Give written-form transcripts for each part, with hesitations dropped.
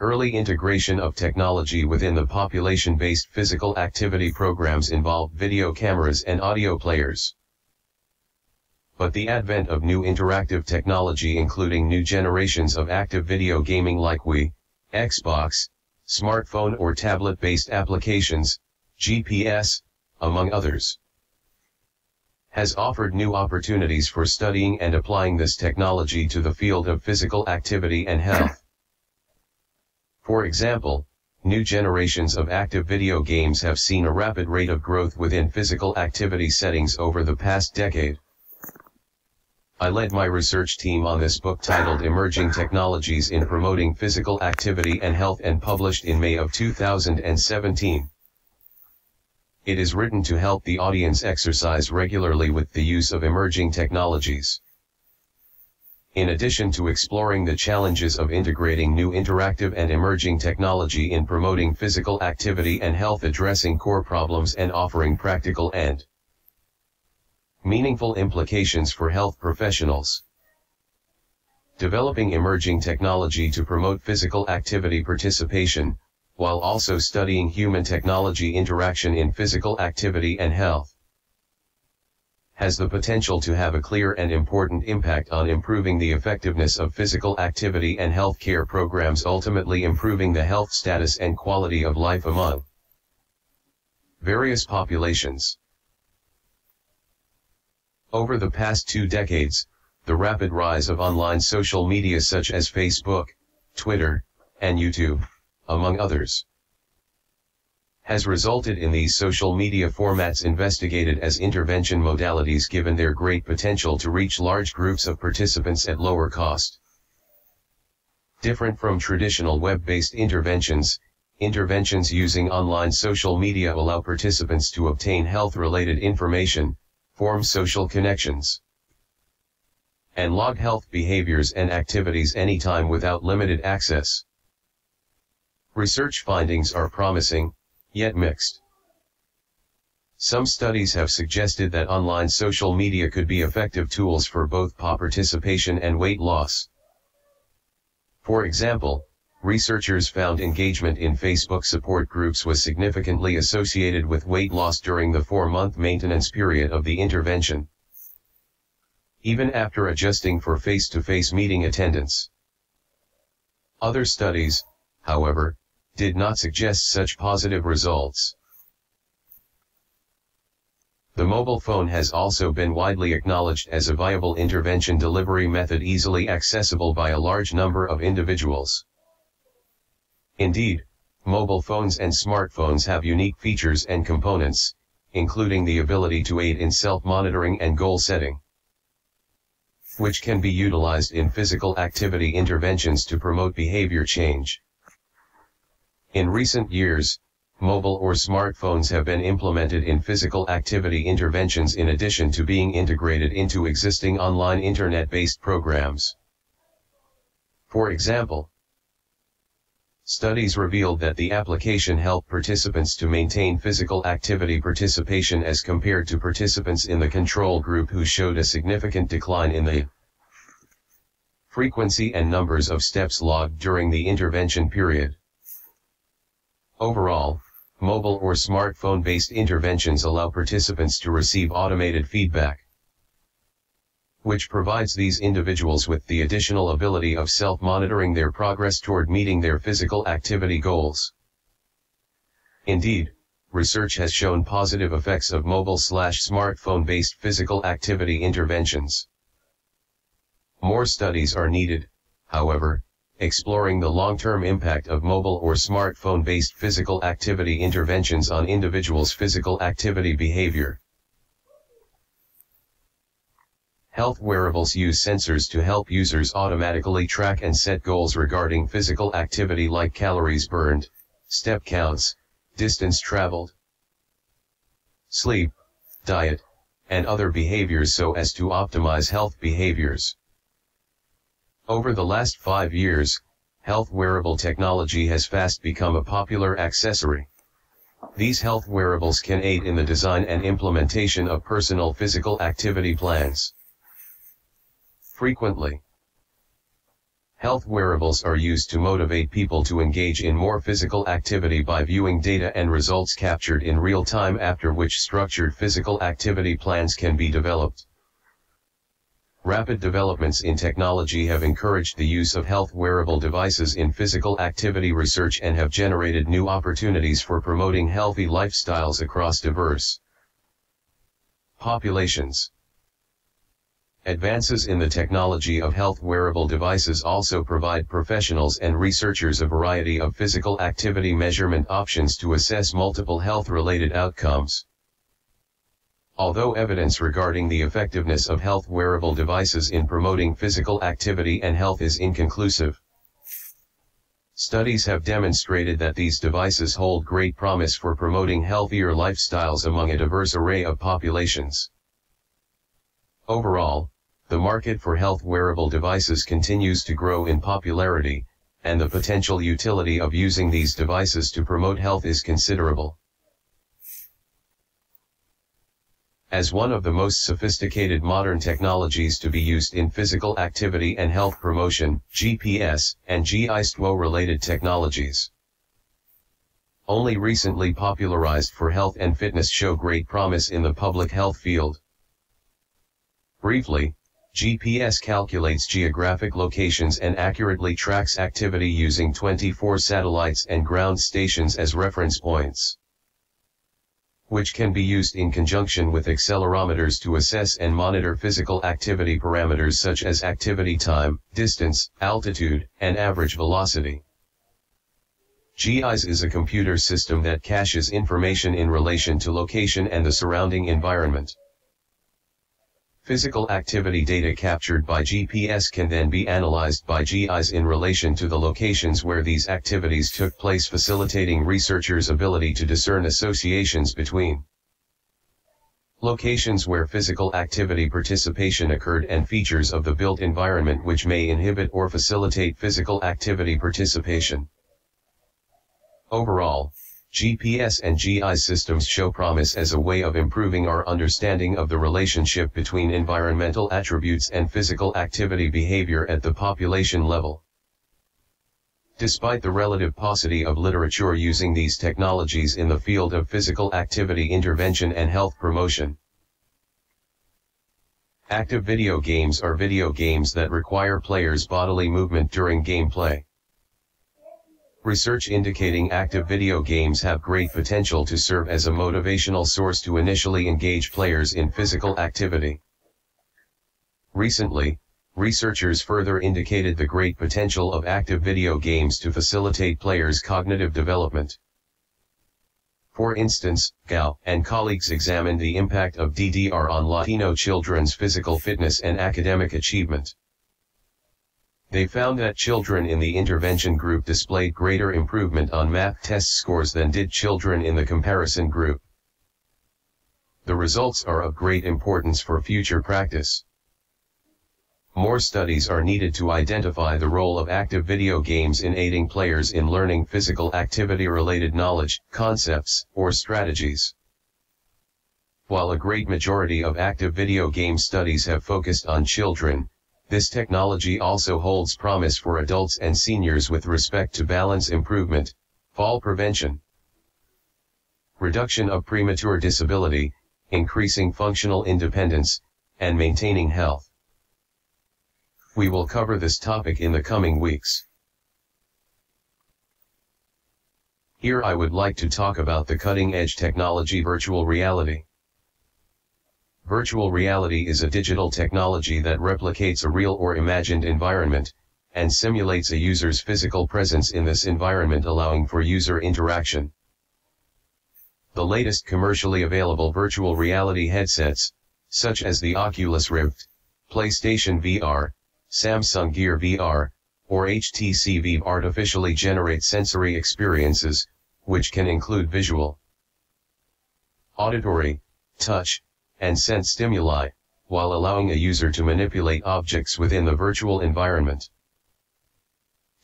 Early integration of technology within the population-based physical activity programs involved video cameras and audio players. But the advent of new interactive technology, including new generations of active video gaming like Wii, Xbox, smartphone or tablet-based applications, GPS, among others, has offered new opportunities for studying and applying this technology to the field of physical activity and health. For example, new generations of active video games have seen a rapid rate of growth within physical activity settings over the past decade. I led my research team on this book titled Emerging Technologies in Promoting Physical Activity and Health and published in May of 2017. It is written to help the audience exercise regularly with the use of emerging technologies. In addition to exploring the challenges of integrating new interactive and emerging technology in promoting physical activity and health, addressing core problems and offering practical and meaningful implications for health professionals. Developing emerging technology to promote physical activity participation, while also studying human technology interaction in physical activity and health, has the potential to have a clear and important impact on improving the effectiveness of physical activity and health care programs, ultimately improving the health status and quality of life among various populations. Over the past 2 decades, the rapid rise of online social media such as Facebook, Twitter, and YouTube, among others, has resulted in these social media formats investigated as intervention modalities, given their great potential to reach large groups of participants at lower cost. Different from traditional web-based interventions, interventions using online social media allow participants to obtain health-related information, form social connections, and log health behaviors and activities anytime without limited access. Research findings are promising, yet mixed. Some studies have suggested that online social media could be effective tools for both participation and weight loss. For example, researchers found engagement in Facebook support groups was significantly associated with weight loss during the 4-month maintenance period of the intervention, even after adjusting for face-to-face meeting attendance. Other studies, however, did not suggest such positive results. The mobile phone has also been widely acknowledged as a viable intervention delivery method, easily accessible by a large number of individuals. Indeed, mobile phones and smartphones have unique features and components, including the ability to aid in self-monitoring and goal setting, which can be utilized in physical activity interventions to promote behavior change. In recent years, mobile or smartphones have been implemented in physical activity interventions in addition to being integrated into existing online internet-based programs. For example, studies revealed that the application helped participants to maintain physical activity participation as compared to participants in the control group who showed a significant decline in the frequency and numbers of steps logged during the intervention period. Overall, mobile or smartphone-based interventions allow participants to receive automated feedback, which provides these individuals with the additional ability of self-monitoring their progress toward meeting their physical activity goals. Indeed, research has shown positive effects of mobile/smartphone-based physical activity interventions. More studies are needed, however, exploring the long-term impact of mobile or smartphone-based physical activity interventions on individuals' physical activity behavior. Health wearables use sensors to help users automatically track and set goals regarding physical activity like calories burned, step counts, distance traveled, sleep, diet, and other behaviors so as to optimize health behaviors. Over the last 5 years, health wearable technology has fast become a popular accessory. These health wearables can aid in the design and implementation of personal physical activity plans. Frequently, Health wearables are used to motivate people to engage in more physical activity by viewing data and results captured in real time, after which structured physical activity plans can be developed. Rapid developments in technology have encouraged the use of health wearable devices in physical activity research and have generated new opportunities for promoting healthy lifestyles across diverse populations. Advances in the technology of health wearable devices also provide professionals and researchers a variety of physical activity measurement options to assess multiple health-related outcomes. Although evidence regarding the effectiveness of health wearable devices in promoting physical activity and health is inconclusive, studies have demonstrated that these devices hold great promise for promoting healthier lifestyles among a diverse array of populations. Overall, the market for health wearable devices continues to grow in popularity, and the potential utility of using these devices to promote health is considerable. As one of the most sophisticated modern technologies to be used in physical activity and health promotion, GPS and GI/STWO-related technologies, only recently popularized for health and fitness, show great promise in the public health field. Briefly, GPS calculates geographic locations and accurately tracks activity using 24 satellites and ground stations as reference points, which can be used in conjunction with accelerometers to assess and monitor physical activity parameters such as activity time, distance, altitude, and average velocity. GIS is a computer system that caches information in relation to location and the surrounding environment. Physical activity data captured by GPS can then be analyzed by GIS in relation to the locations where these activities took place, facilitating researchers' ability to discern associations between locations where physical activity participation occurred and features of the built environment which may inhibit or facilitate physical activity participation. Overall, GPS and GIS systems show promise as a way of improving our understanding of the relationship between environmental attributes and physical activity behavior at the population level. Despite the relative paucity of literature using these technologies in the field of physical activity intervention and health promotion, active video games are video games that require players' bodily movement during gameplay. Research indicating active video games have great potential to serve as a motivational source to initially engage players in physical activity. Recently, researchers further indicated the great potential of active video games to facilitate players' cognitive development. For instance, Gao and colleagues examined the impact of DDR on Latino children's physical fitness and academic achievement. They found that children in the intervention group displayed greater improvement on math test scores than did children in the comparison group. The results are of great importance for future practice. More studies are needed to identify the role of active video games in aiding players in learning physical activity-related knowledge, concepts, or strategies. While a great majority of active video game studies have focused on children, this technology also holds promise for adults and seniors with respect to balance improvement, fall prevention, reduction of premature disability, increasing functional independence, and maintaining health. We will cover this topic in the coming weeks. Here I would like to talk about the cutting-edge technology virtual reality. Virtual reality is a digital technology that replicates a real or imagined environment, and simulates a user's physical presence in this environment, allowing for user interaction. The latest commercially available virtual reality headsets, such as the Oculus Rift, PlayStation VR, Samsung Gear VR, or HTC Vive, artificially generate sensory experiences, which can include visual, auditory, touch, and sense stimuli, while allowing a user to manipulate objects within the virtual environment.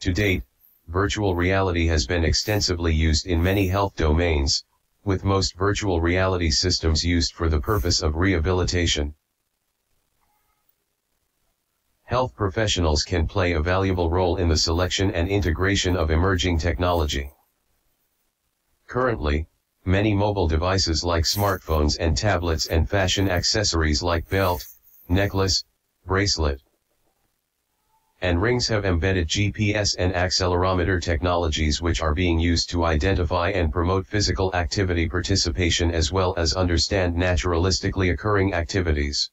To date, virtual reality has been extensively used in many health domains, with most virtual reality systems used for the purpose of rehabilitation. Health professionals can play a valuable role in the selection and integration of emerging technology. Currently, many mobile devices like smartphones and tablets and fashion accessories like belt, necklace, bracelet, and rings have embedded GPS and accelerometer technologies which are being used to identify and promote physical activity participation as well as understand naturalistically occurring activities.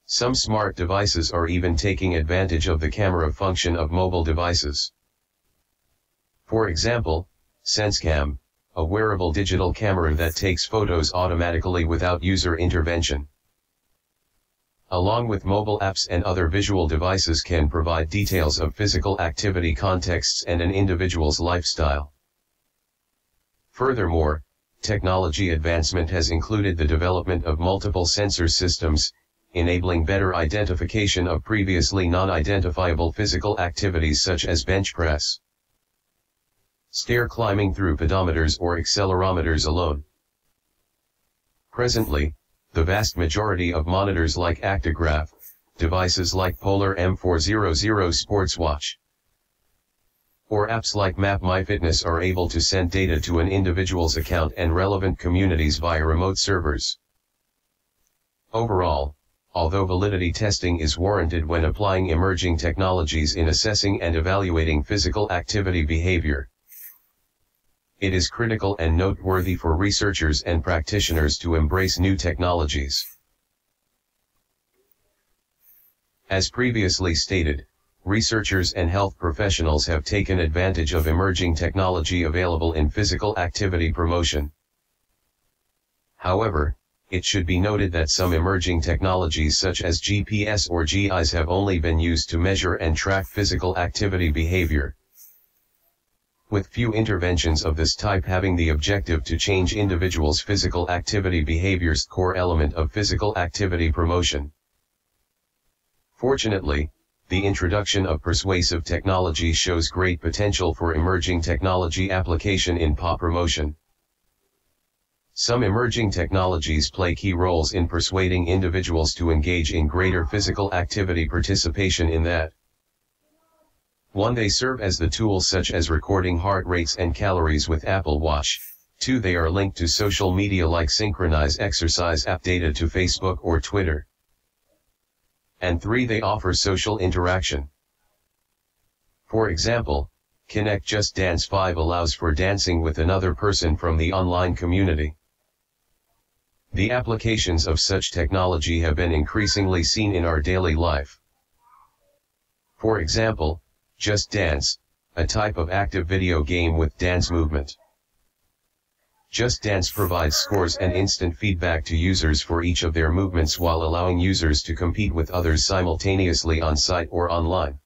Some smart devices are even taking advantage of the camera function of mobile devices. For example, SenseCam, a wearable digital camera that takes photos automatically without user intervention, along with mobile apps and other visual devices, can provide details of physical activity contexts and an individual's lifestyle. Furthermore, technology advancement has included the development of multiple sensor systems, enabling better identification of previously non-identifiable physical activities such as bench press, stair climbing through pedometers or accelerometers alone. Presently, the vast majority of monitors like Actigraph, devices like Polar M400 sports watch, or apps like MapMyFitness are able to send data to an individual's account and relevant communities via remote servers. Overall, although validity testing is warranted when applying emerging technologies in assessing and evaluating physical activity behavior, it is critical and noteworthy for researchers and practitioners to embrace new technologies. As previously stated, researchers and health professionals have taken advantage of emerging technology available in physical activity promotion. However, it should be noted that some emerging technologies such as GPS or GIS have only been used to measure and track physical activity behavior, with few interventions of this type having the objective to change individuals' physical activity behavior's core element of physical activity promotion. Fortunately, the introduction of persuasive technology shows great potential for emerging technology application in PA promotion. Some emerging technologies play key roles in persuading individuals to engage in greater physical activity participation in that. 1. They serve as the tools such as recording heart rates and calories with Apple Watch. 2. They are linked to social media like synchronize exercise app data to Facebook or Twitter. And 3. They offer social interaction. For example, Connect Just Dance 5 allows for dancing with another person from the online community. The applications of such technology have been increasingly seen in our daily life. For example, Just Dance, a type of active video game with dance movement. Just Dance provides scores and instant feedback to users for each of their movements while allowing users to compete with others simultaneously on site or online.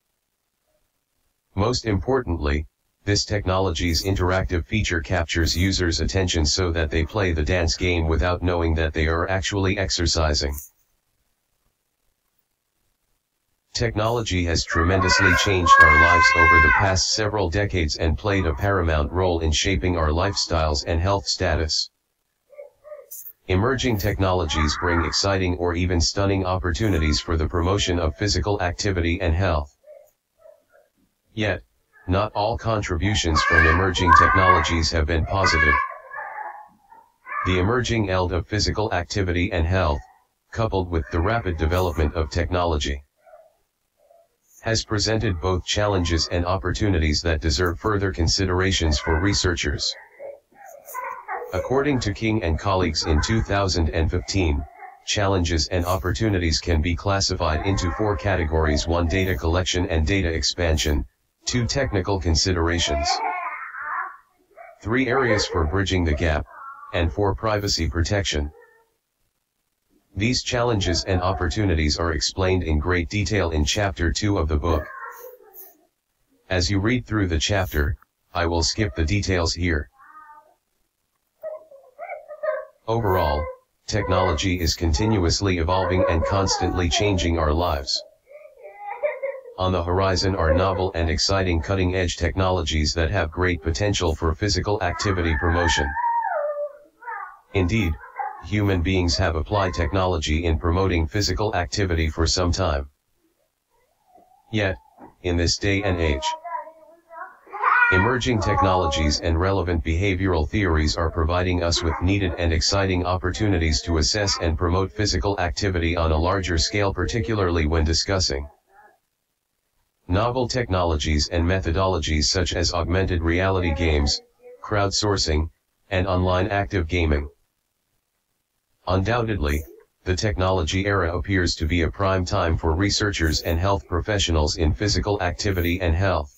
Most importantly, this technology's interactive feature captures users' attention so that they play the dance game without knowing that they are actually exercising. Technology has tremendously changed our lives over the past several decades and played a paramount role in shaping our lifestyles and health status. Emerging technologies bring exciting or even stunning opportunities for the promotion of physical activity and health. Yet, not all contributions from emerging technologies have been positive. The emerging field of physical activity and health, coupled with the rapid development of technology, has presented both challenges and opportunities that deserve further considerations for researchers. According to King and colleagues in 2015, challenges and opportunities can be classified into 4 categories: 1. Data collection and data expansion, 2. Technical considerations, 3. Areas for bridging the gap, and 4. Privacy protection. These challenges and opportunities are explained in great detail in Chapter 2 of the book. As you read through the chapter, I will skip the details here. Overall, technology is continuously evolving and constantly changing our lives. On the horizon are novel and exciting cutting-edge technologies that have great potential for physical activity promotion. Indeed, human beings have applied technology in promoting physical activity for some time. Yet, in this day and age, emerging technologies and relevant behavioral theories are providing us with needed and exciting opportunities to assess and promote physical activity on a larger scale, particularly when discussing novel technologies and methodologies such as augmented reality games, crowdsourcing, and online active gaming. Undoubtedly, the technology era appears to be a prime time for researchers and health professionals in physical activity and health.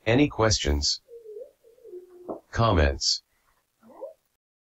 Any questions? Comments?